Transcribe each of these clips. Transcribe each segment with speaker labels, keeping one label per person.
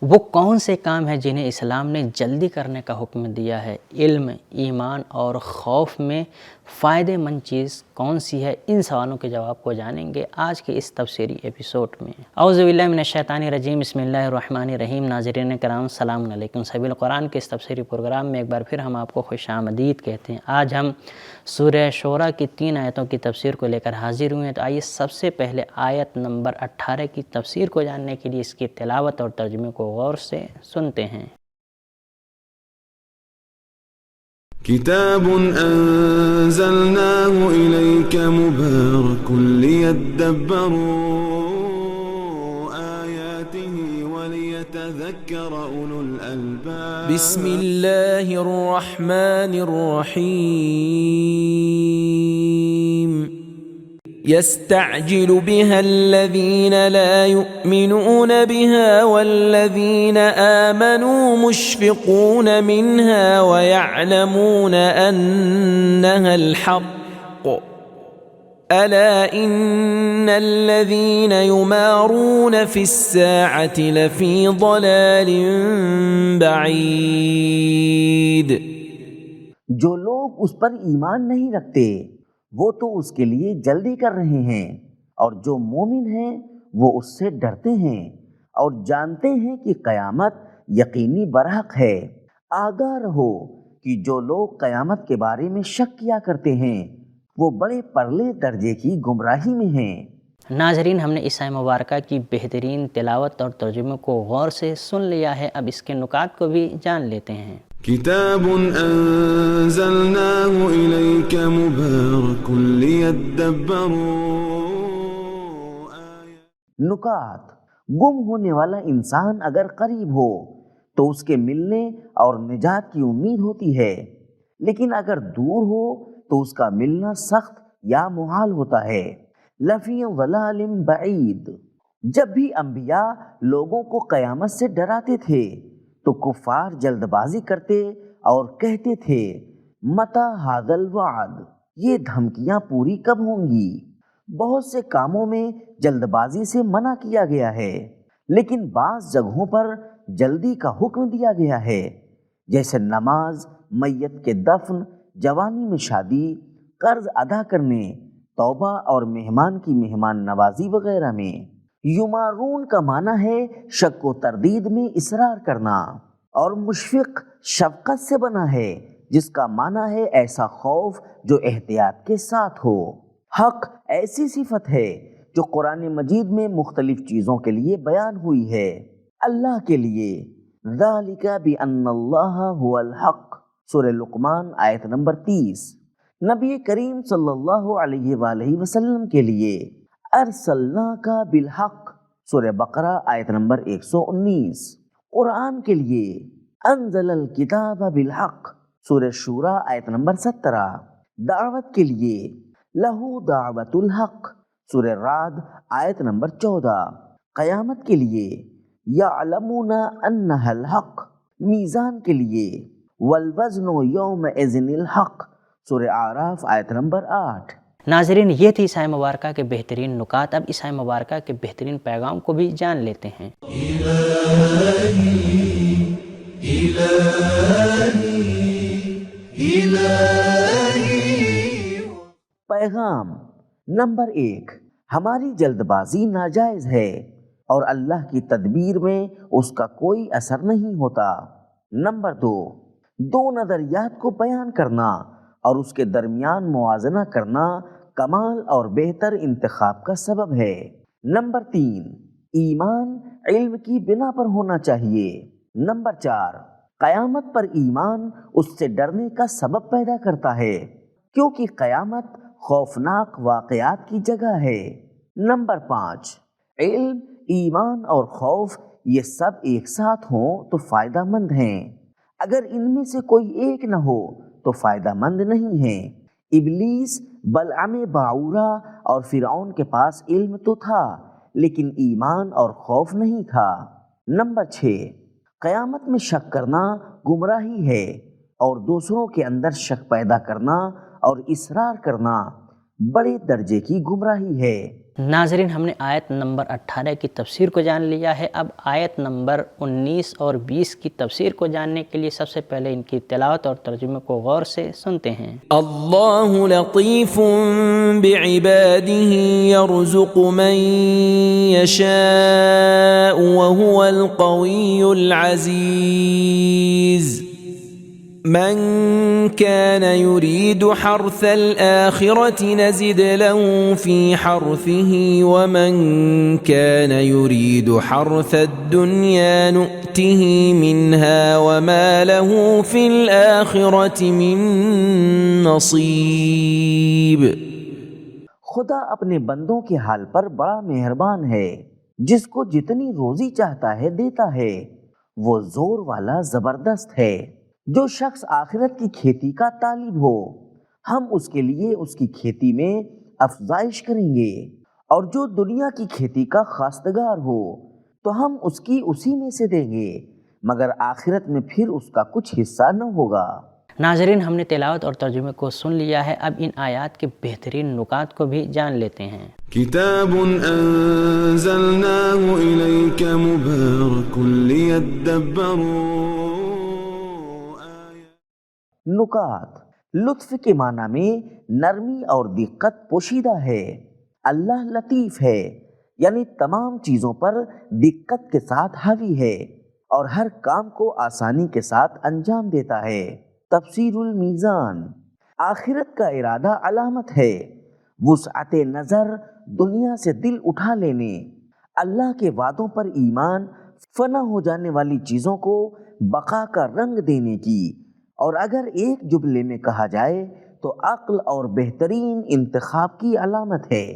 Speaker 1: وہ کون سے کام ہیں جنہیں اسلام نے جلدی کرنے کا حکم دیا ہے؟ علم، ایمان اور خوف میں فائدہ مند چیز کون سی ہے؟ ان سوالوں کے جواب کو جانیں گے آج کے اس تفسیری ایپیسوڈ میں۔ اعوذ باللہ من الشیطان الرجیم، بسم اللہ الرحمن الرحیم۔ ناظرین کرام السلام علیکم۔ سبیل القرآن کے اس تفسیری پروگرام میں ایک بار پھر ہم آپ کو خوش آمدید کہتے ہیں۔ آج ہم سورہ شعراء کی 3 آیتوں کی تفسیر کو لے کر حاضر ہوئے ہیں، تو آئیے سب سے پہلے آیت نمبر 18 کی تفسیر کو جاننے کے لیے اس کی تلاوت اور ترجمے کو غور سے سنتے ہیں۔
Speaker 2: كتاب أنزلناه إليك مبارك ليدبروا آياته وليتذكر أولو الألباب
Speaker 3: بسم الله الرحمن الرحيم يستعجل بها الذين لا يؤمنون بها والذين آمنوا مشفقون منها ويعلمون أنها الحق ألا إن الذين يمارون في الساعة لفي ضلال بعيد۔
Speaker 4: جو لوگ اس پر ایمان نہیں رکھتے وہ تو اس کے لیے جلدی کر رہے ہیں، اور جو مومن ہیں وہ اس سے ڈرتے ہیں اور جانتے ہیں کہ قیامت یقینی برحق ہے۔ آگاہ رہو کہ جو لوگ قیامت کے بارے میں شک کیا کرتے ہیں وہ بڑے پرلے درجے کی گمراہی میں ہیں۔
Speaker 1: ناظرین، ہم نے اس آیت مبارکہ کی بہترین تلاوت اور ترجمے کو غور سے سن لیا ہے، اب اس کے نکات کو بھی جان لیتے ہیں۔
Speaker 2: كتاب أنزلناه إليك مبارك ليدبروا
Speaker 4: نکات: گم ہونے والا انسان اگر قریب ہو تو اس کے ملنے اور نجات کی امید ہوتی ہے، لیکن اگر دور ہو تو اس کا ملنا سخت یا محال ہوتا ہے۔ لفی ضلال بعید۔ جب بھی انبیاء لوگوں کو قیامت سے ڈراتے تھے تو کفار جلد بازی کرتے اور کہتے تھے متی ھذا الوعد، یہ دھمکیاں پوری کب ہوں گی؟ بہت سے کاموں میں جلد بازی سے منع کیا گیا ہے، لیکن بعض جگہوں پر جلدی کا حکم دیا گیا ہے، جیسے نماز، میت کے دفن، جوانی میں شادی، قرض ادا کرنے، توبہ اور مہمان کی مہمان نوازی وغیرہ میں۔ یمارون کا معنی ہے شک و تردید میں اصرار کرنا، اور مشفق شفقت سے بنا ہے جس کا معنی ہے ایسا خوف جو احتیاط کے ساتھ ہو۔ حق ایسی صفت ہے جو قرآن مجید میں مختلف چیزوں کے لیے بیان ہوئی ہے۔ اللہ کے لیے، ذالک بأن اللہ هو الحق، سورہ لقمان آیت نمبر 30۔ نبی کریم صلی اللہ علیہ وآلہ وسلم کے لیے، ارسلناک بالحق، سورہ بقرہ آیت نمبر 119۔ قرآن کے لیے، انزل الکتاب بالحق، سورہ شورى آیت نمبر 17۔ دعوت کے لیے، لہ دعوت الحق، سورہ رعد آیت نمبر 14۔ قیامت کے لیے، یعلمون انہا الحق۔ میزان کے لیے، والوزن یومئذ الحق، سورہ اعراف آیت نمبر 8۔
Speaker 1: ناظرین، یہ تھی اس آیت مبارکہ کے بہترین نکات، اب اس آیت مبارکہ کے بہترین پیغام کو بھی جان لیتے ہیں۔
Speaker 4: پیغام نمبر 1، ہماری جلد بازی ناجائز ہے اور اللہ کی تدبیر میں اس کا کوئی اثر نہیں ہوتا۔ نمبر 2، دو نظریات کو بیان کرنا اور اس کے درمیان موازنہ کرنا کمال اور بہتر انتخاب کا سبب ہے۔ نمبر 3، ایمان علم کی بنا پر ہونا چاہیے۔ نمبر 4، قیامت پر ایمان اس سے ڈرنے کا سبب پیدا کرتا ہے، کیونکہ قیامت خوفناک واقعات کی جگہ ہے۔ نمبر 5، علم، ایمان اور خوف یہ سب ایک ساتھ ہوں تو فائدہ مند ہیں، اگر ان میں سے کوئی ایک نہ ہو تو فائدہ مند نہیں ہیں۔ ابلیس، بلعم باعورہ اور فرعون کے پاس علم تو تھا لیکن ایمان اور خوف نہیں تھا۔ نمبر 6، قیامت میں شک کرنا گمراہی ہے اور دوسروں کے اندر شک پیدا کرنا اور اصرار کرنا بڑے درجے کی گمراہی ہے۔
Speaker 1: ناظرین، ہم نے آیت نمبر 18 کی تفسیر کو جان لیا ہے. اب آیت نمبر 19 اور 20 کی تفسیر کو جاننے کے لیے سب سے پہلے ان کی تلاوت اور ترجمے کو غور سے سنتے ہیں.
Speaker 3: اللہ لطیف بعباده يرزق من يشاء وهو القوي العزيز من كان يريد حرث الآخرة نزد له في حرثه ومن كان يريد حرث الدنيا نؤته منها وما له في الآخرة من نصيب.
Speaker 4: خدا اپنے بندوں کے حال پر بڑا مہربان ہے. جس کو جتنی روزی چاہتا ہے دیتا ہے. وہ زور والا زبردست ہے. جو شخص آخرت کی کھیتی کا طالب ہو ہم اس کے لیے اس کی کھیتی میں افزائش کریں گے، اور جو دنیا کی کھیتی کا خواستگار ہو تو ہم اس کی اسی میں سے دیں گے، مگر آخرت میں پھر اس کا کچھ حصہ نہ ہوگا.
Speaker 1: ناظرین، ہم نے تلاوت اور ترجمے کو سن لیا ہے. اب ان آیات کے بہترین نکات کو بھی جان لیتے ہیں.
Speaker 2: کتاب انزلناه الیک مبارک لیدبروا.
Speaker 4: نکات. لطف کے معنی میں نرمی اور دقت پوشیدہ ہے. اللہ لطیف ہے، یعنی تمام چیزوں پر دقت کے ساتھ حاوی ہے اور ہر کام کو آسانی کے ساتھ انجام دیتا ہے. تفسیر المیزان. آخرت کا ارادہ علامت ہے. وسعت نظر، دنیا سے دل اٹھا لینے، اللہ کے وعدوں پر ایمان، فنا ہو جانے والی چیزوں کو بقا کا رنگ دینے کی، اور اگر ایک جملے میں کہا جائے تو عقل اور بہترین انتخاب کی علامت ہے.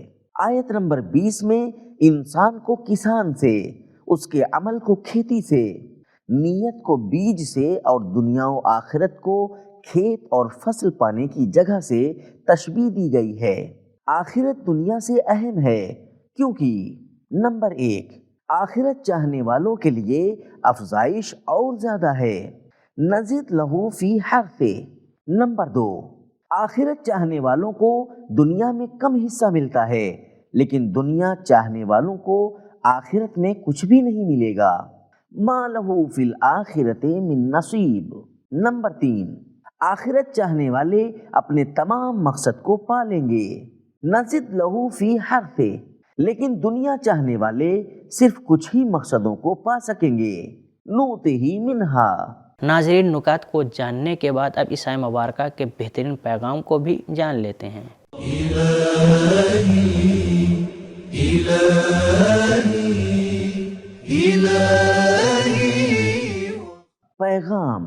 Speaker 4: آیت نمبر 20 میں انسان کو کسان سے، اس کے عمل کو کھیتی سے، نیت کو بیج سے اور دنیا و آخرت کو کھیت اور فصل پانے کی جگہ سے تشبیہ دی گئی ہے. آخرت دنیا سے اہم ہے کیونکہ نمبر 1، آخرت چاہنے والوں کے لیے افزائش اور زیادہ ہے. نزد لہو فی حرثہ. نمبر 2، آخرت چاہنے والوں کو دنیا میں کم حصہ ملتا ہے، لیکن دنیا چاہنے والوں کو آخرت میں کچھ بھی نہیں ملے گا. ما لہو فی الآخرۃ من نصیب. نمبر 3، آخرت چاہنے والے اپنے تمام مقصد کو پا لیں گے. نزد لہو فی حرثہ. لیکن دنیا چاہنے والے صرف کچھ ہی مقصدوں کو پا سکیں گے. نؤتہ منہا.
Speaker 1: ناظرین، نکات کو جاننے کے بعد اب عیسی مبارکہ کے بہترین پیغام کو بھی جان لیتے ہیں.
Speaker 4: پیغام.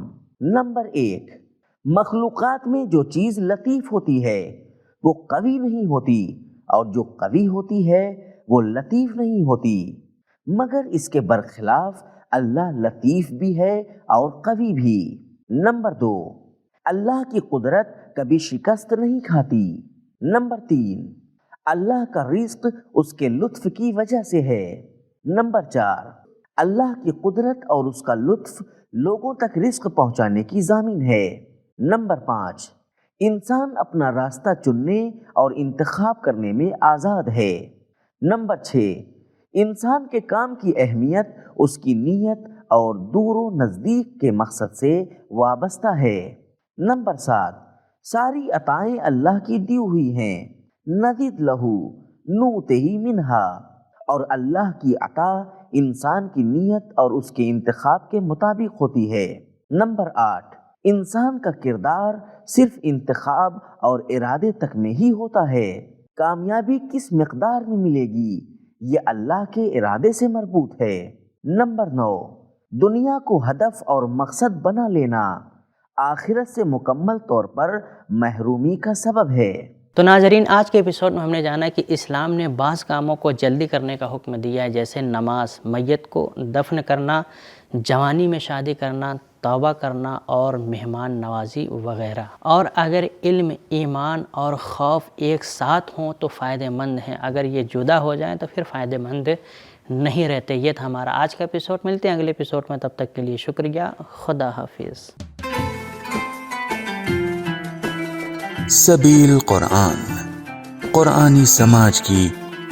Speaker 4: نمبر 1، مخلوقات میں جو چیز لطیف ہوتی ہے وہ قوی نہیں ہوتی، اور جو قوی ہوتی ہے وہ لطیف نہیں ہوتی، مگر اس کے برخلاف اللہ لطیف بھی ہے اور قوی بھی. نمبر 2، اللہ کی قدرت کبھی شکست نہیں کھاتی. نمبر 3، اللہ کا رزق اس کے لطف کی وجہ سے ہے. نمبر 4، اللہ کی قدرت اور اس کا لطف لوگوں تک رزق پہنچانے کی ضامن ہے. نمبر 5، انسان اپنا راستہ چننے اور انتخاب کرنے میں آزاد ہے. نمبر 6، انسان کے کام کی اہمیت اس کی نیت اور دور و نزدیک کے مقصد سے وابستہ ہے. نمبر 7، ساری عطائیں اللہ کی دی ہوئی ہیں. نزد لہو نؤتہ منہا. اور اللہ کی عطا انسان کی نیت اور اس کے انتخاب کے مطابق ہوتی ہے. نمبر 8، انسان کا کردار صرف انتخاب اور ارادے تک میں ہی ہوتا ہے. کامیابی کس مقدار میں ملے گی یہ اللہ کے ارادے سے مربوط ہے. نمبر 9، دنیا کو ہدف اور مقصد بنا لینا آخرت سے مکمل طور پر محرومی کا سبب ہے.
Speaker 1: تو ناظرین، آج کے ایپیسوڈ میں ہم نے جانا کہ اسلام نے بعض کاموں کو جلدی کرنے کا حکم دیا ہے، جیسے نماز، میت کو دفن کرنا، جوانی میں شادی کرنا، توبہ کرنا اور مہمان نوازی وغیرہ. اور اگر علم، ایمان اور خوف ایک ساتھ ہوں تو فائدہ مند ہیں، اگر یہ جدا ہو جائیں تو پھر فائدہ مند نہیں رہتے. یہ تھا ہمارا آج کا ایپیسوڈ. ملتے ہیں اگلے ایپیسوڈ میں، تب تک کے لیے شکریہ. خدا حافظ.
Speaker 5: سبیل قرآن، قرآنی سماج کی